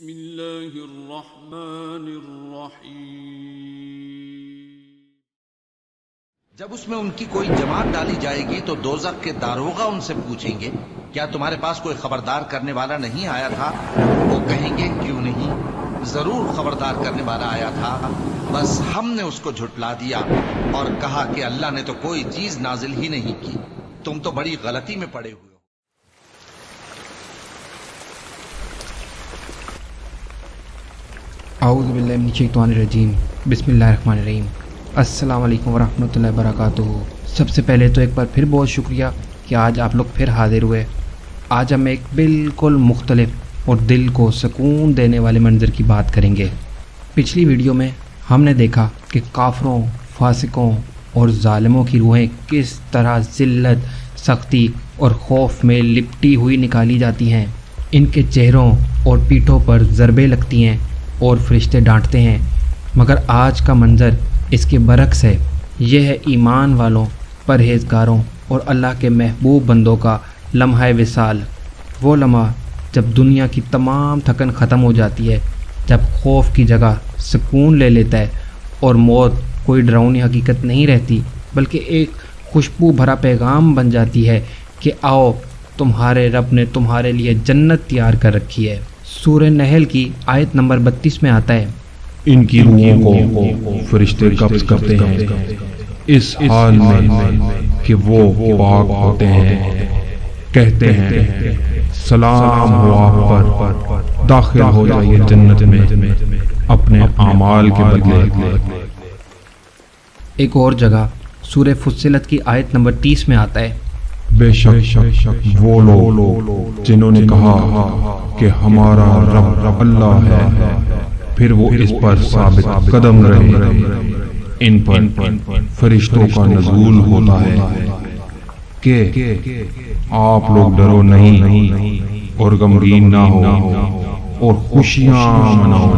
بسم اللہ الرحمن الرحیم۔ جب اس میں ان کی کوئی جماعت ڈالی جائے گی تو دوزخ کے داروغہ ان سے پوچھیں گے کیا تمہارے پاس کوئی خبردار کرنے والا نہیں آیا تھا؟ وہ کہیں گے کیوں نہیں، ضرور خبردار کرنے والا آیا تھا، بس ہم نے اس کو جھٹلا دیا اور کہا کہ اللہ نے تو کوئی چیز نازل ہی نہیں کی، تم تو بڑی غلطی میں پڑے ہوئے ہو۔ اعوذ باللہ من الشیطان الرجیم، بسم اللہ الرحمن الرحیم۔ السلام علیکم ورحمۃ اللہ وبرکاتہ۔ سب سے پہلے تو ایک بار پھر بہت شکریہ کہ آج آپ لوگ پھر حاضر ہوئے۔ آج ہم ایک بالکل مختلف اور دل کو سکون دینے والے منظر کی بات کریں گے۔ پچھلی ویڈیو میں ہم نے دیکھا کہ کافروں، فاسقوں اور ظالموں کی روحیں کس طرح ذلت، سختی اور خوف میں لپٹی ہوئی نکالی جاتی ہیں۔ ان کے چہروں اور پیٹھوں پر ضربیں لگتی ہیں اور فرشتے ڈانٹتے ہیں، مگر آج کا منظر اس کے برعکس ہے۔ یہ ہے ایمان والوں، پرہیزگاروں اور اللہ کے محبوب بندوں کا لمحہ وصال، وہ لمحہ جب دنیا کی تمام تھکن ختم ہو جاتی ہے، جب خوف کی جگہ سکون لے لیتا ہے اور موت کوئی ڈراؤنی حقیقت نہیں رہتی بلکہ ایک خوشبو بھرا پیغام بن جاتی ہے کہ آؤ تمہارے رب نے تمہارے لیے جنت تیار کر رکھی ہے۔ سورہ نحل کی آیت نمبر 32 میں آتا ہے، ان کی روحوں کو فرشتے قبض کرتے ہیں اس حال میں کہ وہ پاک ہوتے ہیں، کہتے ہیں سلام ہو آپ پر، داخل ہو جائیے جنت میں اپنے اعمال کے بدلے۔ ایک اور جگہ سورہ فصلت کی آیت نمبر 30 میں آتا ہے، بے شک وہ لوگ جنہوں نے کہا کہ ہمارا رب اللہ ہے، پھر وہ اس پر ثابت قدم رہے، ان پر فرشتوں کا نزول ہوتا ہے کہ آپ لوگ ڈرو نہیں اور غمگین نہ ہو اور خوشیاں مناؤ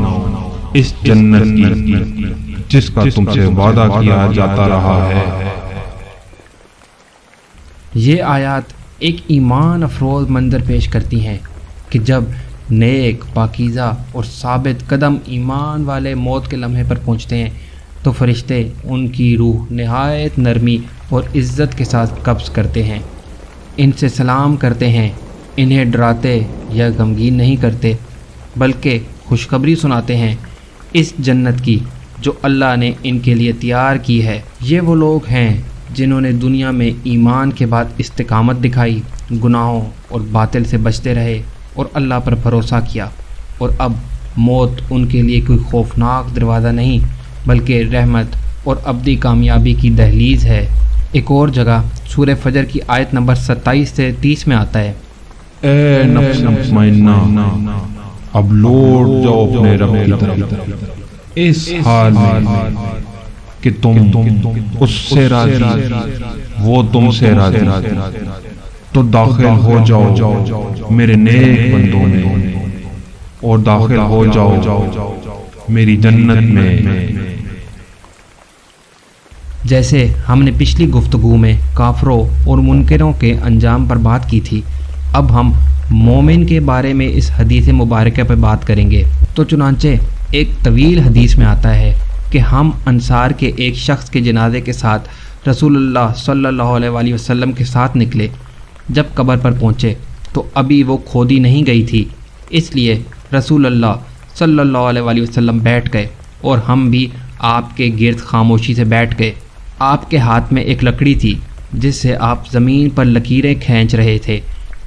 اس جنت کی جس کا تم سے وعدہ کیا جاتا رہا ہے۔ یہ آیات ایک ایمان افروز منظر پیش کرتی ہیں کہ جب نیک، پاکیزہ اور ثابت قدم ایمان والے موت کے لمحے پر پہنچتے ہیں تو فرشتے ان کی روح نہایت نرمی اور عزت کے ساتھ قبض کرتے ہیں، ان سے سلام کرتے ہیں، انہیں ڈراتے یا غمگین نہیں کرتے بلکہ خوشخبری سناتے ہیں اس جنت کی جو اللہ نے ان کے لیے تیار کی ہے۔ یہ وہ لوگ ہیں جنہوں نے دنیا میں ایمان کے بعد استقامت دکھائی، گناہوں اور باطل سے بچتے رہے اور اللہ پر بھروسہ کیا، اور اب موت ان کے لیے کوئی خوفناک دروازہ نہیں بلکہ رحمت اور ابدی کامیابی کی دہلیز ہے۔ ایک اور جگہ سورہ فجر کی آیت نمبر 27 سے 30 میں آتا ہے، اے نفس مطمئنہ اب لوٹ جاؤ اپنے رب کی طرف اس حال میں کہ تم اس سے راضی، وہ تم سے راضی، تو داخل ہو جاؤ میرے نیک بندوں میں اور داخل ہو جاؤ میری جنت میں۔ جیسے ہم نے پچھلی گفتگو میں کافروں اور منکروں کے انجام پر بات کی تھی، اب ہم مومن کے بارے میں اس حدیث مبارکہ پر بات کریں گے۔ تو چنانچہ ایک طویل حدیث میں آتا ہے کہ ہم انصار کے ایک شخص کے جنازے کے ساتھ رسول اللہ صلی اللہ علیہ وسلم کے ساتھ نکلے۔ جب قبر پر پہنچے تو ابھی وہ کھودی نہیں گئی تھی، اس لیے رسول اللہ صلی اللہ علیہ وسلم بیٹھ گئے اور ہم بھی آپ کے گرد خاموشی سے بیٹھ گئے۔ آپ کے ہاتھ میں ایک لکڑی تھی جس سے آپ زمین پر لکیریں کھینچ رہے تھے۔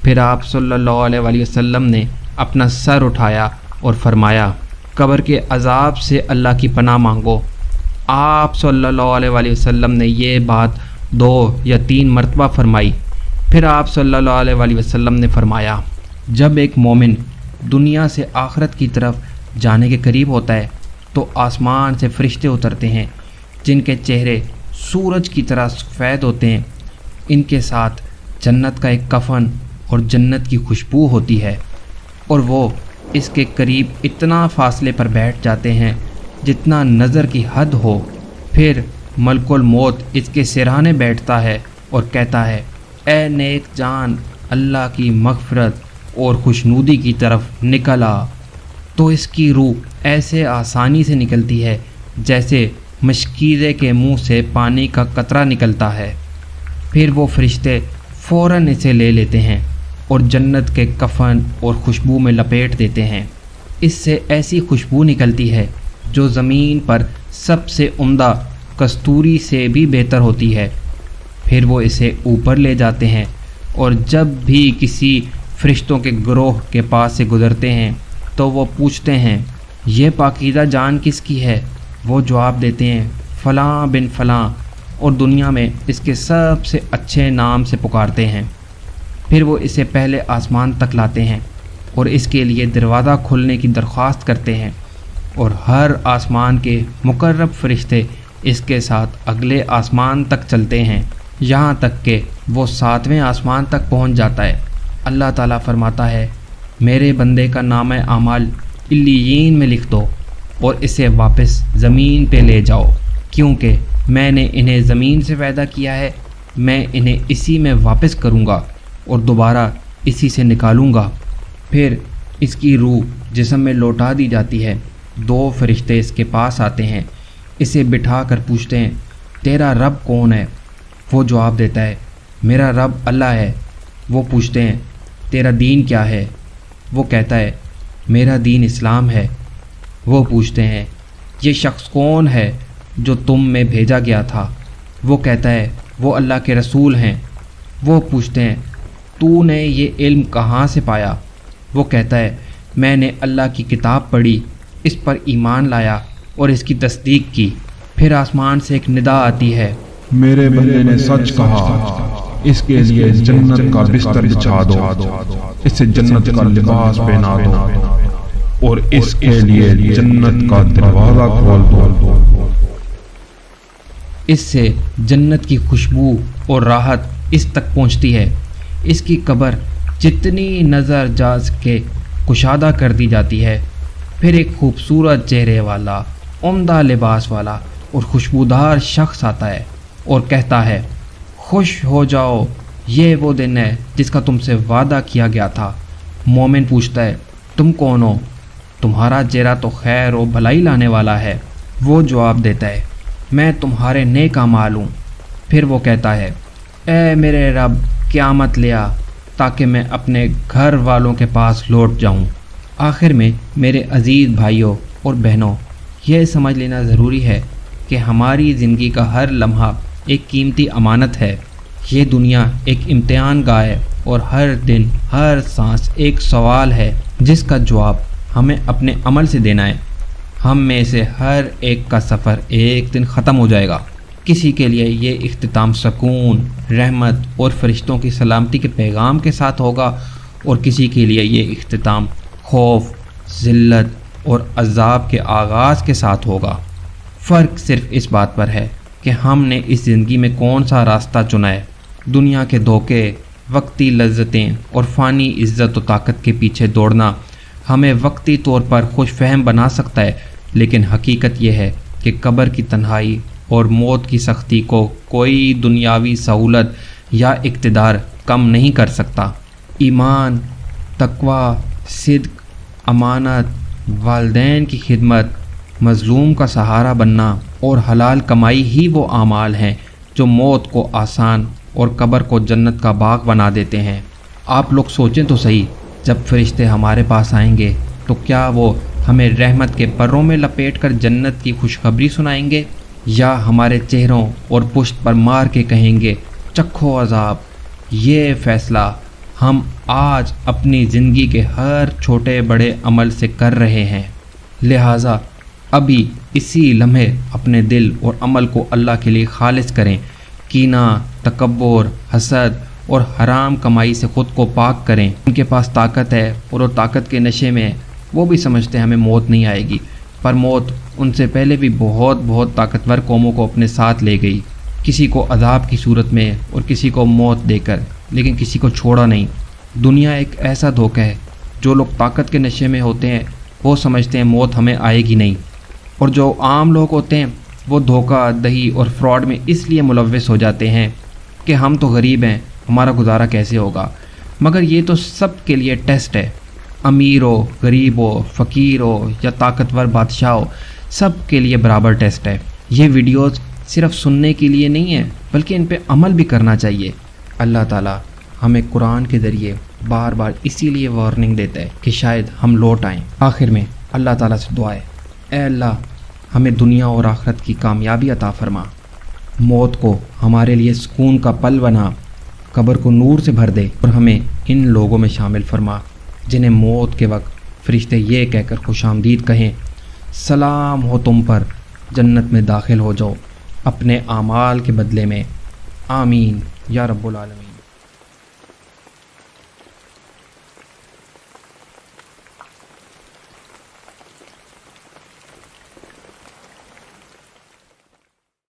پھر آپ صلی اللہ علیہ وسلم نے اپنا سر اٹھایا اور فرمایا، قبر کے عذاب سے اللہ کی پناہ مانگو۔ آپ صلی اللہ علیہ وسلم نے یہ بات 2 یا 3 مرتبہ فرمائی۔ پھر آپ صلی اللہ علیہ وسلم نے فرمایا، جب ایک مومن دنیا سے آخرت کی طرف جانے کے قریب ہوتا ہے تو آسمان سے فرشتے اترتے ہیں جن کے چہرے سورج کی طرح سفید ہوتے ہیں، ان کے ساتھ جنت کا ایک کفن اور جنت کی خوشبو ہوتی ہے، اور وہ اس کے قریب اتنا فاصلے پر بیٹھ جاتے ہیں جتنا نظر کی حد ہو۔ پھر ملک الموت اس کے سرہانے بیٹھتا ہے اور کہتا ہے، اے نیک جان، اللہ کی مغفرت اور خوشنودی کی طرف نکل آ۔ تو اس کی روح ایسے آسانی سے نکلتی ہے جیسے مشکیزے کے منہ سے پانی کا قطرہ نکلتا ہے۔ پھر وہ فرشتے فوراً اسے لے لیتے ہیں اور جنت کے کفن اور خوشبو میں لپیٹ دیتے ہیں۔ اس سے ایسی خوشبو نکلتی ہے جو زمین پر سب سے عمدہ کستوری سے بھی بہتر ہوتی ہے۔ پھر وہ اسے اوپر لے جاتے ہیں اور جب بھی کسی فرشتوں کے گروہ کے پاس سے گزرتے ہیں تو وہ پوچھتے ہیں یہ پاکیزہ جان کس کی ہے؟ وہ جواب دیتے ہیں فلاں بن فلاں، اور دنیا میں اس کے سب سے اچھے نام سے پکارتے ہیں۔ پھر وہ اسے پہلے آسمان تک لاتے ہیں اور اس کے لیے دروازہ کھولنے کی درخواست کرتے ہیں، اور ہر آسمان کے مقرب فرشتے اس کے ساتھ اگلے آسمان تک چلتے ہیں، یہاں تک کہ وہ 7ویں آسمان تک پہنچ جاتا ہے۔ اللہ تعالیٰ فرماتا ہے میرے بندے کا نامہ اعمال علیین میں لکھ دو اور اسے واپس زمین پہ لے جاؤ، کیونکہ میں نے انہیں زمین سے پیدا کیا ہے، میں انہیں اسی میں واپس کروں گا اور دوبارہ اسی سے نکالوں گا۔ پھر اس کی روح جسم میں لوٹا دی جاتی ہے۔ 2 فرشتے اس کے پاس آتے ہیں، اسے بٹھا کر پوچھتے ہیں تیرا رب کون ہے؟ وہ جواب دیتا ہے میرا رب اللہ ہے۔ وہ پوچھتے ہیں تیرا دین کیا ہے؟ وہ کہتا ہے میرا دین اسلام ہے۔ وہ پوچھتے ہیں یہ شخص کون ہے جو تم میں بھیجا گیا تھا؟ وہ کہتا ہے وہ اللہ کے رسول ہیں۔ وہ پوچھتے ہیں تو نے یہ علم کہاں سے پایا؟ وہ کہتا ہے میں نے اللہ کی کتاب پڑھی، اس پر ایمان لایا اور اس کی تصدیق کی۔ پھر آسمان سے ایک ندا آتی ہے میرے بندے نے سچ کہا، اس کے لیے جنت کا بستر بچھا دو، اسے جنت کا لباس پہنا دو اور اس کے لیے جنت کا دروازہ کھول دو۔ اس سے جنت کی خوشبو اور راحت اس تک پہنچتی ہے۔ اس کی قبر جتنی نظر جا سکے کشادہ کر دی جاتی ہے۔ پھر ایک خوبصورت چہرے والا، عمدہ لباس والا اور خوشبودار شخص آتا ہے اور کہتا ہے خوش ہو جاؤ، یہ وہ دن ہے جس کا تم سے وعدہ کیا گیا تھا۔ مومن پوچھتا ہے تم کون ہو؟ تمہارا چہرہ تو خیر و بھلائی لانے والا ہے۔ وہ جواب دیتا ہے میں تمہارے نیک اعمال ہوں۔ پھر وہ کہتا ہے اے میرے رب قیامت لے آ تاکہ میں اپنے گھر والوں کے پاس لوٹ جاؤں۔ آخر میں میرے عزیز بھائیوں اور بہنوں، یہ سمجھ لینا ضروری ہے کہ ہماری زندگی کا ہر لمحہ ایک قیمتی امانت ہے۔ یہ دنیا ایک امتحان گاہ ہے اور ہر دن ہر سانس ایک سوال ہے جس کا جواب ہمیں اپنے عمل سے دینا ہے۔ ہم میں سے ہر ایک کا سفر ایک دن ختم ہو جائے گا۔ کسی کے لیے یہ اختتام سکون، رحمت اور فرشتوں کی سلامتی کے پیغام کے ساتھ ہوگا، اور کسی کے لیے یہ اختتام خوف، ذلت اور عذاب کے آغاز کے ساتھ ہوگا۔ فرق صرف اس بات پر ہے کہ ہم نے اس زندگی میں کون سا راستہ چنا ہے۔ دنیا کے دھوکے، وقتی لذتیں اور فانی عزت و طاقت کے پیچھے دوڑنا ہمیں وقتی طور پر خوش فہم بنا سکتا ہے، لیکن حقیقت یہ ہے کہ قبر کی تنہائی اور موت کی سختی کو کوئی دنیاوی سہولت یا اقتدار کم نہیں کر سکتا۔ ایمان، تقوی، صدق، امانت، والدین کی خدمت، مظلوم کا سہارا بننا اور حلال کمائی ہی وہ اعمال ہیں جو موت کو آسان اور قبر کو جنت کا باغ بنا دیتے ہیں۔ آپ لوگ سوچیں تو صحیح، جب فرشتے ہمارے پاس آئیں گے تو کیا وہ ہمیں رحمت کے پروں میں لپیٹ کر جنت کی خوشخبری سنائیں گے، یا ہمارے چہروں اور پشت پر مار کے کہیں گے چکھو عذاب؟ یہ فیصلہ ہم آج اپنی زندگی کے ہر چھوٹے بڑے عمل سے کر رہے ہیں۔ لہٰذا ابھی اسی لمحے اپنے دل اور عمل کو اللہ کے لیے خالص کریں۔ کینہ، تکبر، حسد اور حرام کمائی سے خود کو پاک کریں۔ ان کے پاس طاقت ہے اور وہ طاقت کے نشے میں، وہ بھی سمجھتے ہیں ہمیں موت نہیں آئے گی، پر موت ان سے پہلے بھی بہت طاقتور قوموں کو اپنے ساتھ لے گئی، کسی کو عذاب کی صورت میں اور کسی کو موت دے کر، لیکن کسی کو چھوڑا نہیں۔ دنیا ایک ایسا دھوکہ ہے، جو لوگ طاقت کے نشے میں ہوتے ہیں وہ سمجھتے ہیں موت ہمیں آئے گی نہیں، اور جو عام لوگ ہوتے ہیں وہ دھوکہ دہی اور فراڈ میں اس لیے ملوث ہو جاتے ہیں کہ ہم تو غریب ہیں، ہمارا گزارا کیسے ہوگا۔ مگر یہ تو سب کے لیے ٹیسٹ ہے۔ امیر ہو، غریب ہو، فقیر ہو یا طاقتور بادشاہ ہو، سب کے لیے برابر ٹیسٹ ہے۔ یہ ویڈیوز صرف سننے کے لیے نہیں ہیں بلکہ ان پہ عمل بھی کرنا چاہیے۔ اللہ تعالیٰ ہمیں قرآن کے ذریعے بار بار اسی لیے وارننگ دیتا ہے کہ شاید ہم لوٹ آئیں۔ آخر میں اللہ تعالیٰ سے دعا ہے، اے اللہ ہمیں دنیا اور آخرت کی کامیابی عطا فرما، موت کو ہمارے لیے سکون کا پل بنا، قبر کو نور سے بھر دے اور ہمیں ان لوگوں میں شامل فرما جنہیں موت کے وقت فرشتے یہ کہہ کر خوش آمدید کہیں، سلام ہو تم پر، جنت میں داخل ہو جاؤ اپنے اعمال کے بدلے میں، آمین یا رب العالمین۔